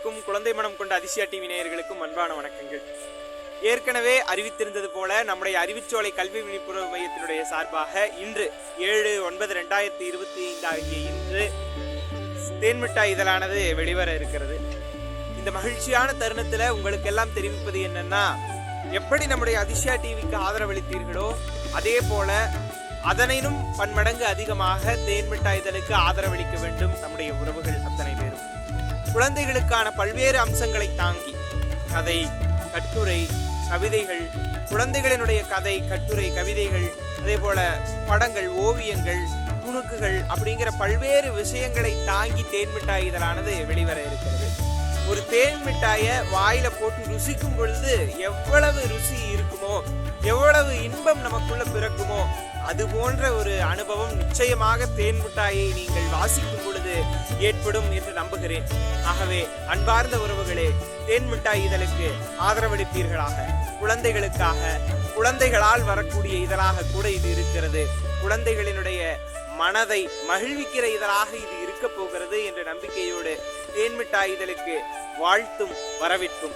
நேயர்களுக்கும் குழந்தை மனம் கொண்ட அதிசயா டிவி நேயர்களுக்கும் அன்பான வணக்கங்கள். ஏற்கனவே அறிவித்திருந்தது போல நம்முடைய அறிவிச்சோலை கல்வி விழிப்புணர்வு மையத்தினுடைய சார்பாக இன்று 7/9/2025 ஆகிய இன்று தேன்மிட்டாய் இதழானது வெளிவர இருக்கிறது. இந்த மகிழ்ச்சியான தருணத்துல உங்களுக்கு எல்லாம் தெரிவிப்பது என்னன்னா, எப்படி நம்முடைய அதிசயா டிவிக்கு ஆதரவளித்தீர்களோ அதே போல அதனினும் பன்மடங்கு அதிகமாக தேன்மிட்டாய் இதழுக்கு ஆதரவளிக்க வேண்டும் நம்முடைய உறவுகள் அத்தனை பேரும். குழந்தைகளுக்கான பல்வேறு அம்சங்களை தாங்கி கதை, கட்டுரை, கவிதைகள், குழந்தைகளினுடைய கதை, கட்டுரை, கவிதைகள், அதே போல படங்கள், ஓவியங்கள், துணுக்குகள் அப்படிங்கிற பல்வேறு விஷயங்களை தாங்கி தேன்மிட்டாய் இதழானது வெளிவர இருக்கிறது. ஒரு தேன் மிட்டாயை வாயில போட்டு ருசிக்கும் பொழுது எவ்வளவு ருசி இருக்குமோ, எவ்வளவு இன்பம் நமக்குள்ள பிறக்குமோ, அது போன்ற ஒரு அனுபவம் நிச்சயமாக தேன் மிட்டாயை நீங்கள் வாசிக்கும் பொழுது ஏற்படும் என்று நம்புகிறேன். ஆகவே அன்பார்ந்த உறவுகளே, தேன் மிட்டாய் இதழுக்கு ஆதரவளிப்பீர்களாக. குழந்தைகளுக்காக, குழந்தைகளால் வரக்கூடிய இதழாக கூட இது இருக்கிறது. குழந்தைகளினுடைய மனதை மகிழ்விக்கிற இதழாக இது இருக்க போகிறது என்ற நம்பிக்கையோடு தேன்மிட்டாய் இதழுக்கு வாழ்த்தும் வரவேற்பும்.